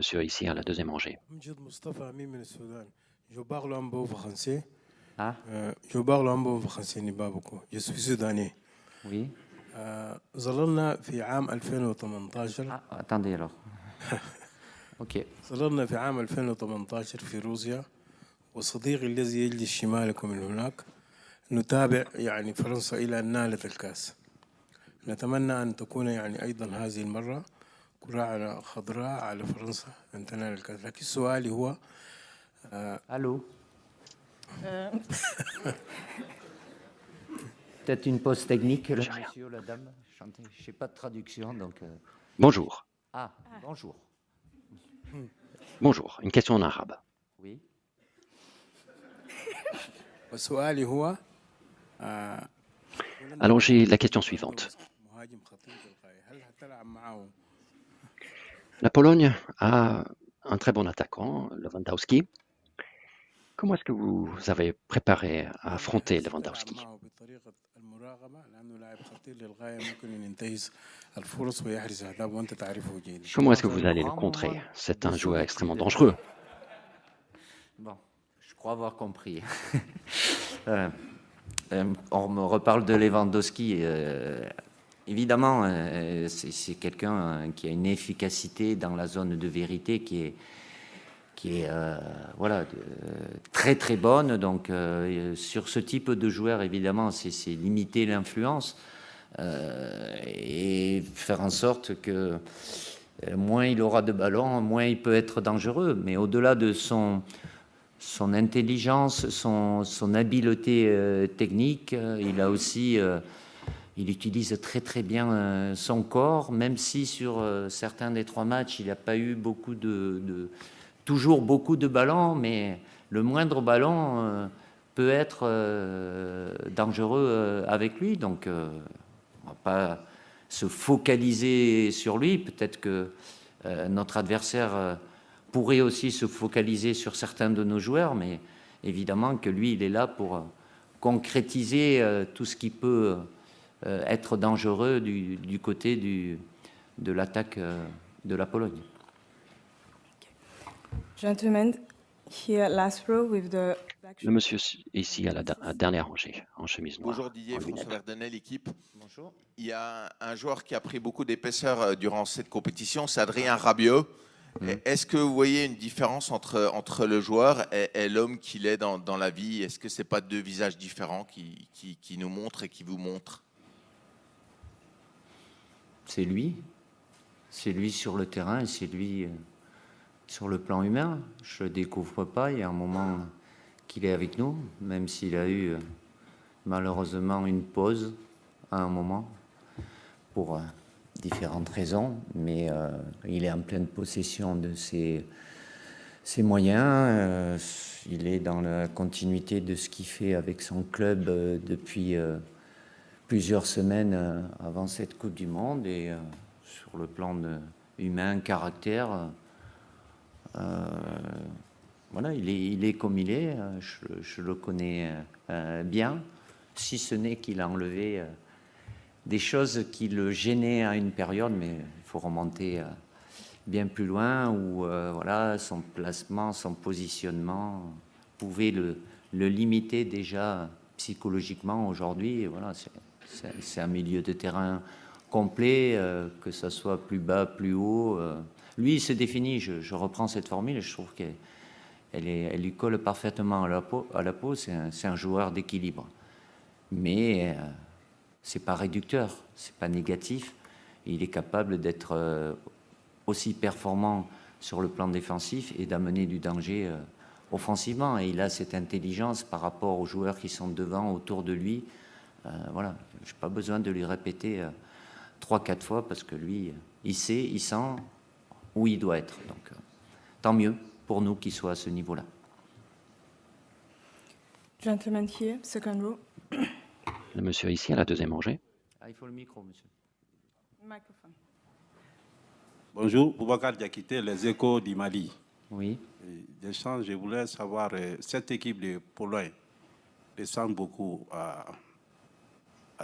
monsieur ici à la deuxième rangée. Amjad Mustafa Amin من السودان. Je parle un peu français. Ah, Je parle un peu français نبابكو. Je suis soudanais. oui. ظللنا في عام 2018. Ah, attendez alors. Ok. ظللنا في عام 2018 في روسيا وصديقي الذي يجلس شمالكم من هناك نتابع يعني فرنسا إلى أن نالت الكأس. نتمنى أن تكون يعني أيضا هذه المرة كرة خضراء على فرنسا أن تنال الكأس. لكن سؤالي هو Allô. Peut-être une pause technique, le monsieur, la dame. Je n'ai pas de traduction, donc. Bonjour. Ah, bonjour. Bonjour. Une question en arabe. Oui. وسؤالي هو Alors j'ai la question suivante. مهاجم خطير للغاية. هل هتلعب معه La Pologne a un très bon attaquant, Lewandowski. Comment est-ce que vous avez préparé à affronter Lewandowski? معه بطريقة المراقبة لأنه لاعب خطير للغاية ممكن أن ينتهز الفرص ويحرز أهداف وأنت تعرفه جيدا. Comment est-ce que vous allez le contrer? C'est un joueur extrêmement dangereux. Bon, je crois avoir compris. On me reparle de Lewandowski. Évidemment, c'est quelqu'un qui a une efficacité dans la zone de vérité qui est voilà, très très bonne. Donc sur ce type de joueur, évidemment, c'est limiter l'influence et faire en sorte que moins il aura de ballons, moins il peut être dangereux. Mais au-delà de son intelligence, son habileté technique, il a aussi... il utilise très très bien son corps, même si sur certains des 3 matchs, il n'a pas eu toujours beaucoup de ballons, mais le moindre ballon peut être dangereux avec lui. Donc, on ne va pas se focaliser sur lui. Peut-être que notre adversaire pourrait aussi se focaliser sur certains de nos joueurs, mais évidemment que lui, il est là pour concrétiser tout ce qui peut être dangereux du côté de l'attaque de la Pologne. Gentlemen, here last row with the black Le monsieur ici à la dernière rangée, en chemise noire. Bonjour Didier, en lunettes. François Verdenel, l'équipe. Bonjour. Il y a un joueur qui a pris beaucoup d'épaisseur durant cette compétition, c'est Adrien Rabiot. Est-ce que vous voyez une différence entre le joueur et l'homme qu'il est dans la vie? Est-ce que ce n'est pas 2 visages différents qui nous montrent et qui vous montrent? C'est lui sur le terrain et c'est lui sur le plan humain. Je ne le découvre pas, il y a un moment qu'il est avec nous, même s'il a eu malheureusement une pause à un moment pour différentes raisons, mais il est en pleine possession de ses moyens. Il est dans la continuité de ce qu'il fait avec son club depuis plusieurs semaines avant cette Coupe du Monde, et sur le plan humain, caractère, voilà, il est comme il est. Je le connais bien, si ce n'est qu'il a enlevé des choses qui le gênaient à une période, mais il faut remonter bien plus loin, où voilà, son placement, son positionnement pouvait le limiter déjà psychologiquement. Aujourd'hui, et voilà, c'est un milieu de terrain complet, que ça soit plus bas, plus haut. Lui, il se définit, je reprends cette formule, et je trouve qu'elle lui colle parfaitement à la peau. C'est un joueur d'équilibre. Mais c'est pas réducteur, c'est pas négatif. Il est capable d'être aussi performant sur le plan défensif et d'amener du danger offensivement. Et il a cette intelligence par rapport aux joueurs qui sont devant, autour de lui. Voilà, je n'ai pas besoin de lui répéter 3-4 fois, parce que lui, il sait, il sent où il doit être. Donc, tant mieux pour nous qu'il soit à ce niveau-là. gentleman here, second row. Le monsieur ici à la deuxième rangée. Ah, il faut le micro, monsieur. Microphone. Bonjour, Boubacar Diakité, les Échos du Mali. Oui. Je voulais savoir, cette équipe de Pologne ressemble beaucoup à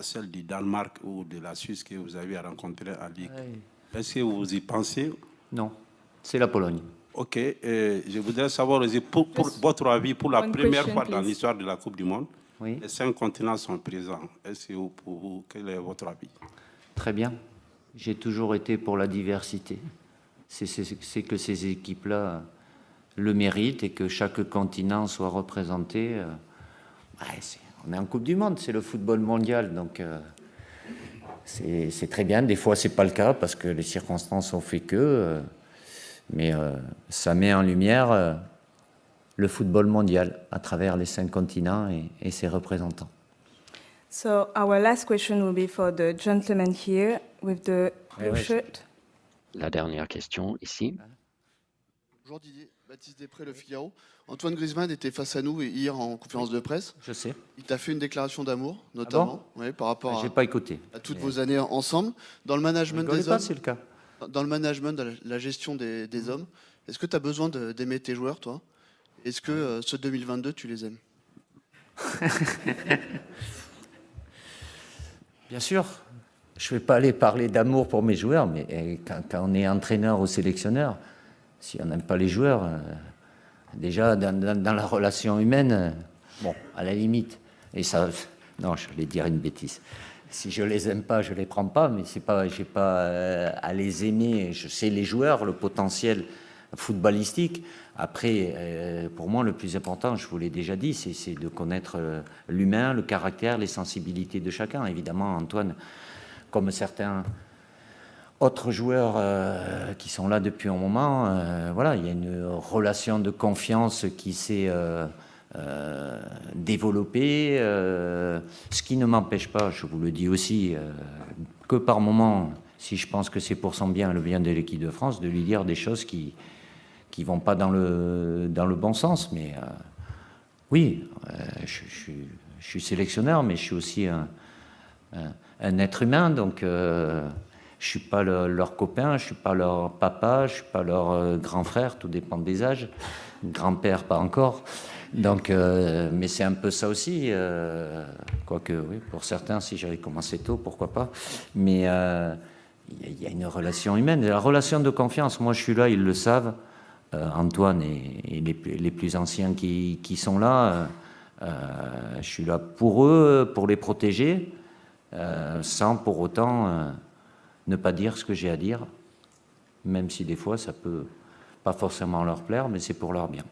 celle du Danemark ou de la Suisse que vous avez rencontrée en Ligue. Oui. Est-ce que vous y pensez? Non. c'est la Pologne. Ok, je voudrais savoir aussi, pour votre avis, pour la One première question, fois dans please. l'histoire de la Coupe du Monde, Oui. les 5 continents sont présents. Est-ce que pour vous, quel est votre avis? Très bien. J'ai toujours été pour la diversité. C'est que ces équipes-là le méritent et que chaque continent soit représenté. On est en Coupe du Monde, c'est le football mondial, donc c'est très bien. Des fois, c'est pas le cas parce que les circonstances ont fait que, mais ça met en lumière le football mondial à travers les 5 continents et ses représentants. So our last question will be for the gentleman here with the blue ouais, shirt. La dernière question ici. Bonjour Didier, Baptiste Després, Le Figaro. Antoine Griezmann était face à nous hier en conférence de presse. Je sais. Il t'a fait une déclaration d'amour, notamment, ouais, par rapport J'ai pas écouté. à toutes vos années ensemble. Dans le management des hommes, C'est le cas. dans le management, de la gestion des hommes, est-ce que tu as besoin d'aimer tes joueurs, toi? Est-ce que ce 2022, tu les aimes? Bien sûr, je ne vais pas aller parler d'amour pour mes joueurs, mais quand on est entraîneur ou sélectionneur, si on n'aime pas les joueurs, déjà dans la relation humaine, bon, à la limite, et ça, non, je vais dire une bêtise. Si je les aime pas, je les prends pas, mais c'est pas, j'ai pas à les aimer. Je sais les joueurs, le potentiel footballistique. Après, pour moi, le plus important, je vous l'ai déjà dit, c'est de connaître l'humain, le caractère, les sensibilités de chacun. Évidemment, Antoine, comme certains autres joueurs qui sont là depuis un moment, voilà, il y a une relation de confiance qui s'est développée, ce qui ne m'empêche pas, je vous le dis aussi, que par moment, si je pense que c'est pour son bien, le bien de l'équipe de France, de lui dire des choses qui vont pas dans le bon sens. Mais oui, je suis sélectionneur, mais je suis aussi un être humain, donc je suis pas leur copain, je suis pas leur papa, je suis pas leur grand frère, tout dépend des âges, grand-père pas encore. Donc, mais c'est un peu ça aussi, quoique oui, pour certains, si j'avais commencé tôt, pourquoi pas. Mais il y a une relation humaine, la relation de confiance. Moi, je suis là, ils le savent. Antoine et les plus anciens qui sont là, je suis là pour eux, pour les protéger, sans pour autant ne pas dire ce que j'ai à dire, même si des fois ça peut pas forcément leur plaire, mais c'est pour leur bien.